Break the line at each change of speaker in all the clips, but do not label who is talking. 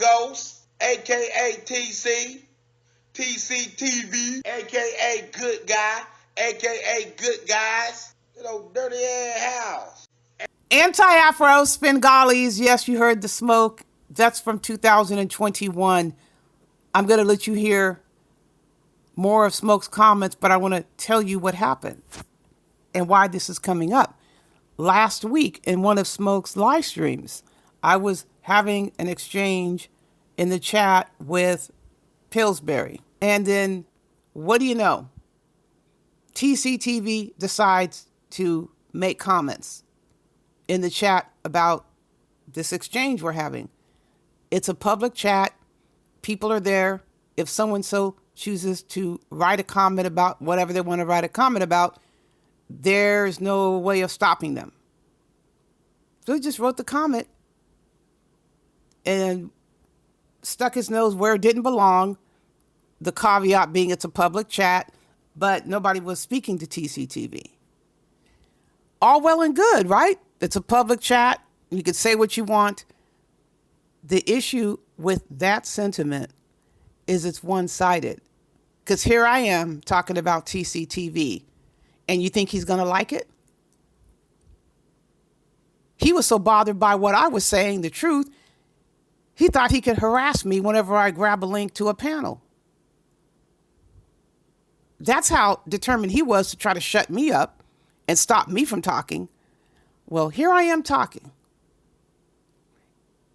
Ghost, aka TCTV, aka Good Guy, aka Good Guys. Dirty ass house.
Anti-Afro Spengalis, yes, you heard the smoke. That's from 2021. I'm going to let you hear more of Smoke's comments, but I want to tell you what happened and why this is coming up. Last week in one of Smoke's live streams, I was having an exchange in the chat with Pillsbury. And then, what do you know? TCTV decides to make comments in the chat about this exchange we're having. It's a public chat. People are there. If someone so chooses to write a comment about whatever they want to write a comment about, there's no way of stopping them. So he just wrote the comment and stuck his nose where it didn't belong. The caveat being it's a public chat, but nobody was speaking to TCTV. All well and good, right? It's a public chat. You can say what you want. The issue with that sentiment is it's one-sided. Because here I am talking about TCTV, and you think he's going to like it? He was so bothered by what I was saying, the truth, he thought he could harass me whenever I grab a link to a panel. That's how determined he was to try to shut me up and stop me from talking. Well, here I am talking.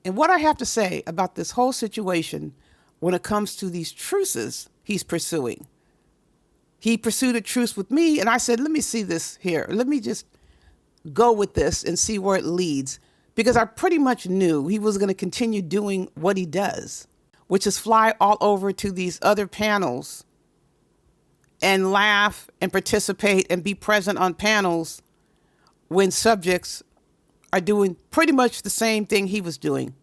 And what I have to say about this whole situation when it comes to these truces he's pursuing. He pursued a truce with me, and I said, let me see this here. Let me just go with this and see where it leads. Because I pretty much knew he was going to continue doing what he does, which is fly all over to these other panels and laugh and participate and be present on panels when subjects are doing pretty much the same thing he was doing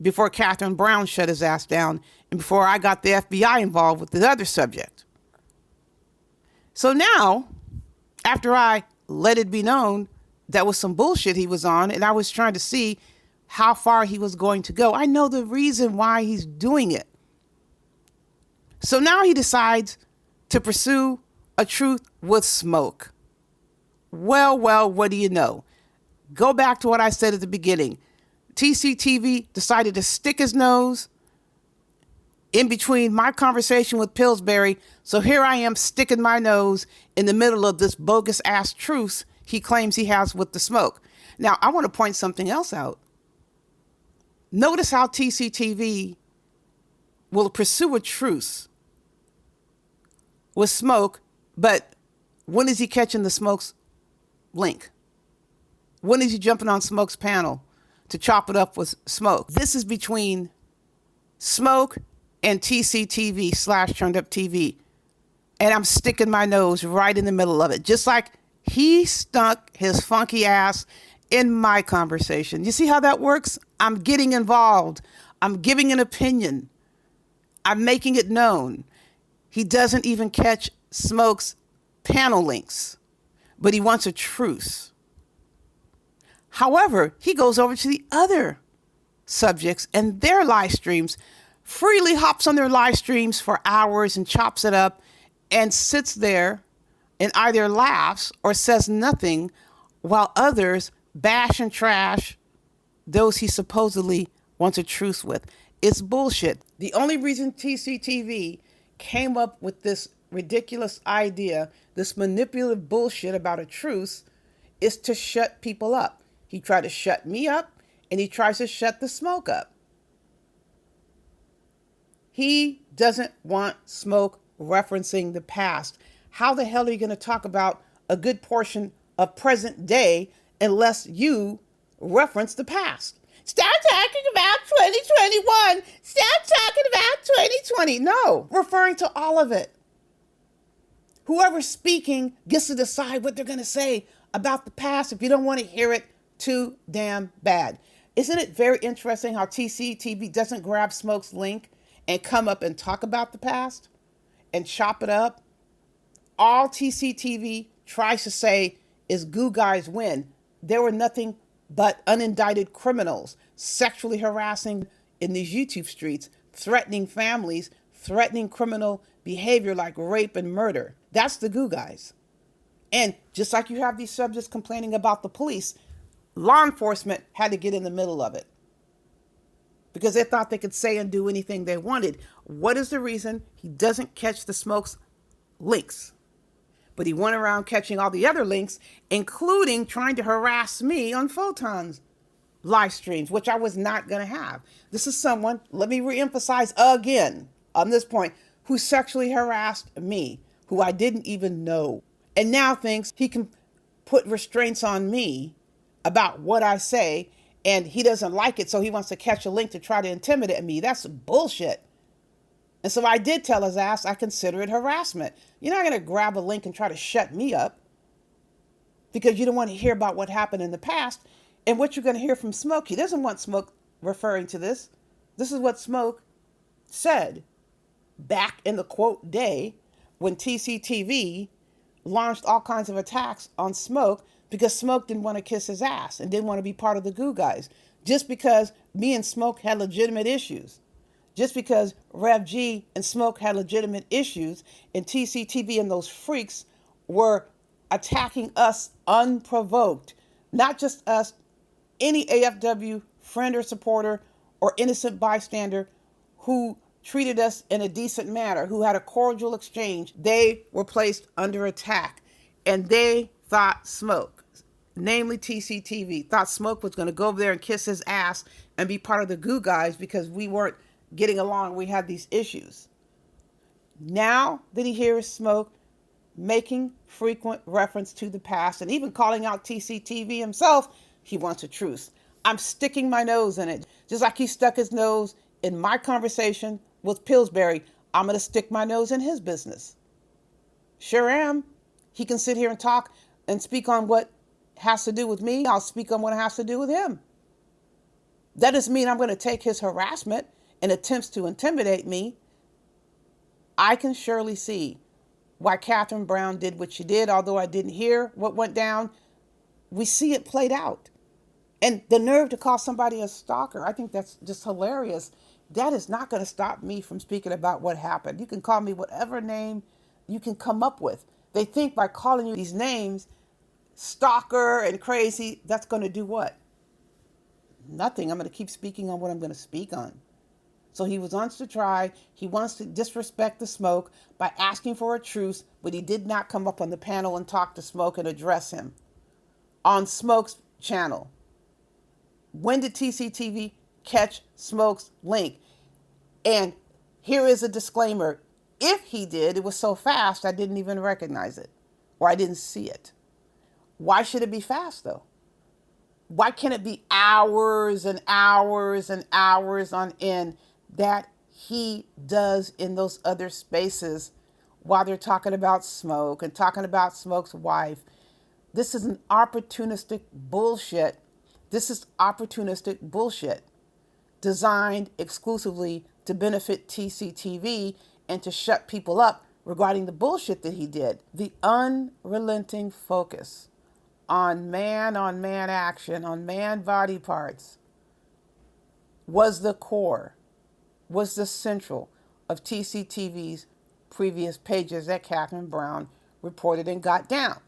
before Catherine Brown shut his ass down and before I got the FBI involved with the other subject. So now, after I let it be known that was some bullshit he was on, and I was trying to see how far he was going to go, I know the reason why he's doing it. So now he decides to pursue a truth with Smoke. Well, what do you know? Go back to what I said at the beginning. TCTV decided to stick his nose in between my conversation with Pillsbury. So here I am sticking my nose in the middle of this bogus ass truce he claims he has with the Smoke. Now, I want to point something else out. Notice how TCTV will pursue a truce with Smoke, but when is he catching the Smoke's link? When is he jumping on Smoke's panel to chop it up with Smoke? This is between Smoke and TCTV / Turned Up TV. And I'm sticking my nose right in the middle of it, just like he stuck his funky ass in my conversation. You see how that works? I'm getting involved. I'm giving an opinion. I'm making it known. He doesn't even catch Smoke's panel links, but he wants a truce. However, he goes over to the other subjects and their live streams, freely hops on their live streams for hours and chops it up and sits there and either laughs or says nothing while others bash and trash those he supposedly wants a truce with. It's bullshit. The only reason TCTV came up with this ridiculous idea, this manipulative bullshit about a truce, is to shut people up. He tried to shut me up, and he tries to shut the Smoke up. He doesn't want Smoke referencing the past. How the hell are you going to talk about a good portion of present day unless you reference the past? Stop talking about 2021. Stop talking about 2020. No, referring to all of it. Whoever's speaking gets to decide what they're going to say about the past if you don't want to hear it too damn bad. Isn't it very interesting how TCTV doesn't grab Smoke's link and come up and talk about the past and chop it up? All TCTV tries to say is goo guys win. There were nothing but unindicted criminals sexually harassing in these YouTube streets, threatening families, threatening criminal behavior like rape and murder. That's the goo guys. And just like you have these subjects complaining about the police, law enforcement had to get in the middle of it because they thought they could say and do anything they wanted. What is the reason he doesn't catch the Smoke's links? But he went around catching all the other links, including trying to harass me on Photon's live streams, which I was not going to have. This is someone, let me reemphasize again on this point, who sexually harassed me, who I didn't even know, and now thinks he can put restraints on me about what I say, and he doesn't like it, so he wants to catch a link to try to intimidate me. That's bullshit. And so I did tell his ass I consider it harassment. You're not going to grab a link and try to shut me up because you don't want to hear about what happened in the past. And what you're going to hear from Smoke, he doesn't want Smoke referring to this. This is what Smoke said back in the quote day when TCTV launched all kinds of attacks on Smoke because Smoke didn't want to kiss his ass and didn't want to be part of the goo guys. Just because me and Smoke had legitimate issues. Just because Rev G and Smoke had legitimate issues and TCTV and those freaks were attacking us unprovoked. Not just us, any AFW friend or supporter or innocent bystander who treated us in a decent manner, who had a cordial exchange, they were placed under attack. And they thought Smoke, namely TCTV, thought Smoke was going to go over there and kiss his ass and be part of the goo guys because we weren't getting along. We had these issues. Now that he hears Smoke making frequent reference to the past and even calling out TCTV himself, he wants a truce. I'm sticking my nose in it. Just like he stuck his nose in my conversation with Pillsbury, I'm going to stick my nose in his business. Sure am. He can sit here and talk and speak on what has to do with me. I'll speak on what has to do with him. That doesn't mean I'm going to take his harassment and attempts to intimidate me. I can surely see why Catherine Brown did what she did, although I didn't hear what went down. We see it played out. And the nerve to call somebody a stalker, I think that's just hilarious. That is not going to stop me from speaking about what happened. You can call me whatever name you can come up with. They think by calling you these names, stalker and crazy, that's going to do what? Nothing. I'm going to keep speaking on what I'm going to speak on. So he wants to try, he wants to disrespect the Smoke by asking for a truce, but he did not come up on the panel and talk to Smoke and address him on Smoke's channel. When did TCTV catch Smoke's link? And here is a disclaimer. If he did, it was so fast I didn't even recognize it or I didn't see it. Why should it be fast though? Why can't it be hours and hours and hours on end that he does in those other spaces while they're talking about Smoke and talking about Smoke's wife? This is an opportunistic bullshit. This is opportunistic bullshit designed exclusively to benefit TCTV and to shut people up regarding the bullshit that he did. The unrelenting focus on man action, on man body parts was the core, was the central of TCTV's previous pages that Catherine Brown reported and got down.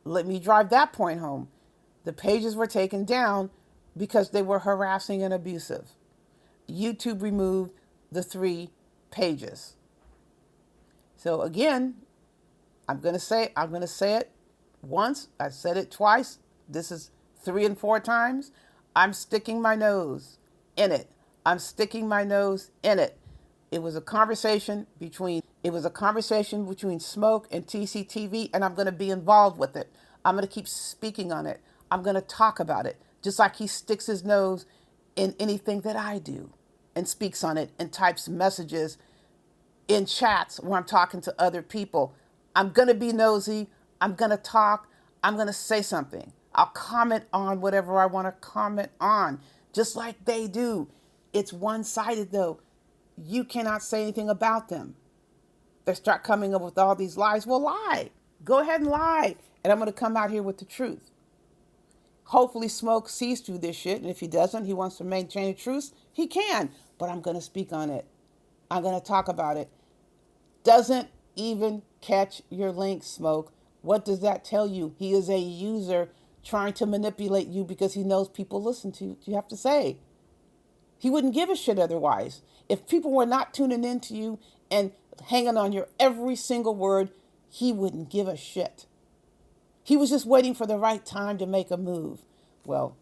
Let me drive that point home. The pages were taken down because they were harassing and abusive. YouTube removed the 3 pages. So again, I'm going to say it once. I said it twice. This is 3 and 4 times. I'm sticking my nose in it. I'm sticking my nose in it. It was a conversation between Smoke and TCTV, and I'm going to be involved with it. I'm going to keep speaking on it. I'm going to talk about it, just like he sticks his nose in anything that I do and speaks on it and types messages in chats where I'm talking to other people. I'm going to be nosy. I'm going to talk. I'm going to say something. I'll comment on whatever I want to comment on, just like they do. It's one-sided, though. You cannot say anything about them. They start coming up with all these lies. Well, lie. Go ahead and lie. And I'm going to come out here with the truth. Hopefully Smoke sees through this shit, and if he doesn't, he wants to maintain the truth, he can. But I'm going to speak on it. I'm going to talk about it. Doesn't even catch your link, Smoke. What does that tell you? He is a user trying to manipulate you because he knows people listen to what you have to say. He wouldn't give a shit otherwise. If people were not tuning in to you and hanging on your every single word, he wouldn't give a shit. He was just waiting for the right time to make a move. Well,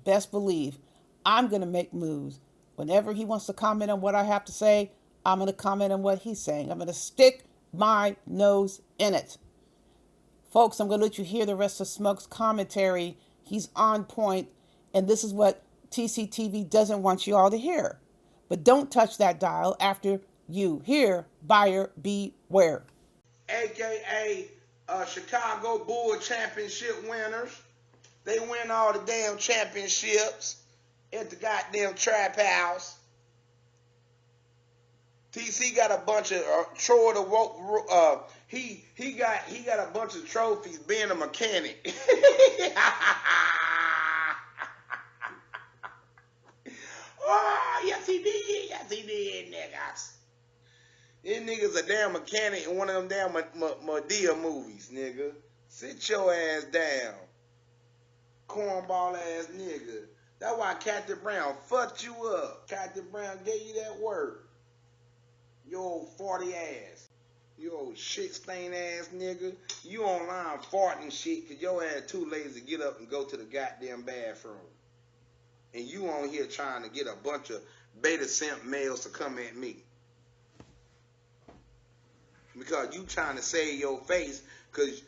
best believe I'm going to make moves. Whenever he wants to comment on what I have to say, I'm going to comment on what he's saying. I'm going to stick my nose in it. Folks, I'm going to let you hear the rest of Smoke's commentary. He's on point, and this is what TCTV doesn't want you all to hear. But don't touch that dial after you hear buyer beware.
AKA Chicago Bull Championship winners. They win all the damn championships at the goddamn trap house. TC got a bunch of Troy the he got a bunch of trophies being a mechanic. Oh, yes he did, niggas. These niggas a damn mechanic in one of them damn Madea movies, nigga. Sit your ass down. Cornball ass nigga. That's why Captain Brown fucked you up. Captain Brown gave you that word. You old 40 ass. You old shit stain ass nigga. You online farting shit cause your ass too lazy to get up and go to the goddamn bathroom. And you on here trying to get a bunch of beta simp males to come at me. Because you trying to save your face cause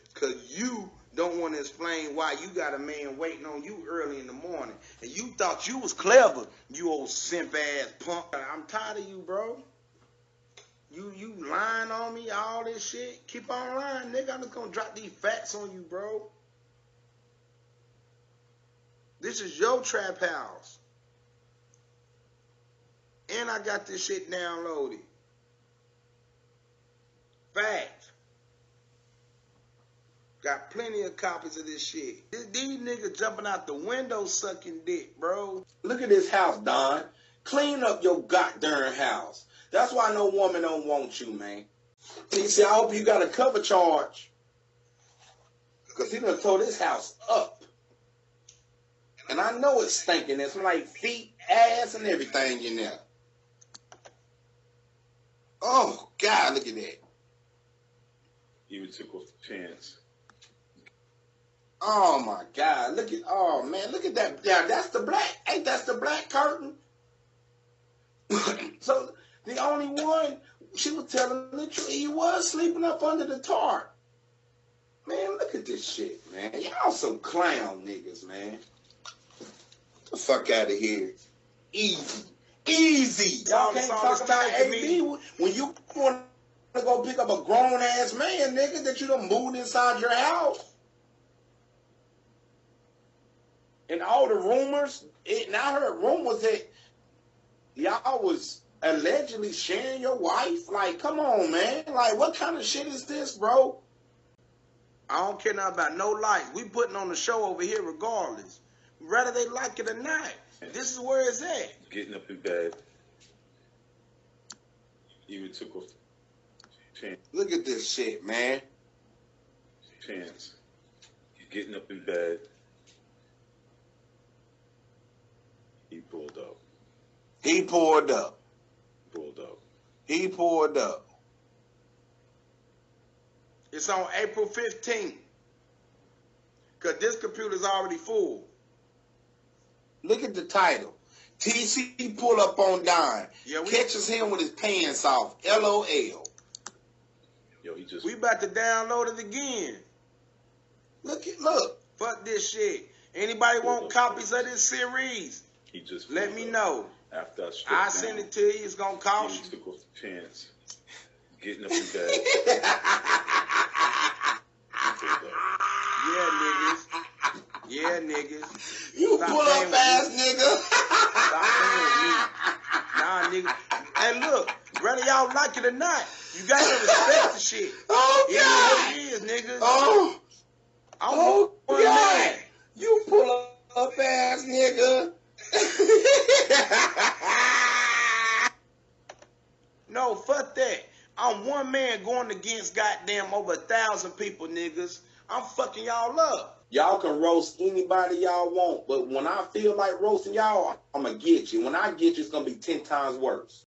you don't want to explain why you got a man waiting on you early in the morning. And you thought you was clever, you old simp ass punk. I'm tired of you, bro. You lying on me, all this shit. Keep on lying, nigga. I'm just gonna drop these facts on you, bro. This is your trap house. And I got this shit downloaded. Fact. Got plenty of copies of this shit. These niggas jumping out the window sucking dick, bro. Look at this house, Don. Clean up your goddamn house. That's why no woman don't want you, man. See, I hope you got a cover charge. Because he done tore this house up. And I know it's stinking. It's like feet, ass, and everything in there. Oh, God, look at that.
You took off the chance.
Oh, my God. Look at, oh, man, look at that. Yeah, that's the black. Ain't that the black curtain? So, the only one, she was telling the truth. He was sleeping up under the tarp. Man, look at this shit, man. Y'all some clown niggas, man. Get the fuck out of here. Easy. Easy. Y'all can't talk about AB when you want to go pick up a grown-ass man, nigga, that you done moved inside your house. And all the rumors, and I heard rumors that y'all was allegedly sharing your wife. Like, come on, man. Like, what kind of shit is this, bro? I don't care nothing about no likes. We putting on the show over here regardless. Whether they like it or not. This is where it's at.
Getting up in bed. You took off the chance.
Look at this shit, man.
Chance. You're getting up in bed. He pulled up.
He pulled up.
Pulled up.
He pulled up. It's on April 15th. Because this computer's already full. Look at the title. TC pull up on Don. Yeah, catches him with his pants off. LOL.
Yo, he just...
We about to download it again. Look. Fuck this shit. Anybody want copies of this series?
He just...
Let me know.
After
I send it to you. It's going to cost you.
He took off the chance. Getting up in bed. Yeah, niggas. You stop pull up ass nigga. Stop playing with me. Nah, nigga. And look, whether y'all like it or not, you gotta respect the shit. Oh, God. It is what it is, niggas. Oh, God. You pull up ass nigga.
No, fuck that. I'm one man going against goddamn over 1,000 people, niggas. I'm fucking y'all up.
Y'all can roast anybody y'all want, but when I feel like roasting y'all, I'm gonna get you. When I get you, it's gonna be 10 times worse.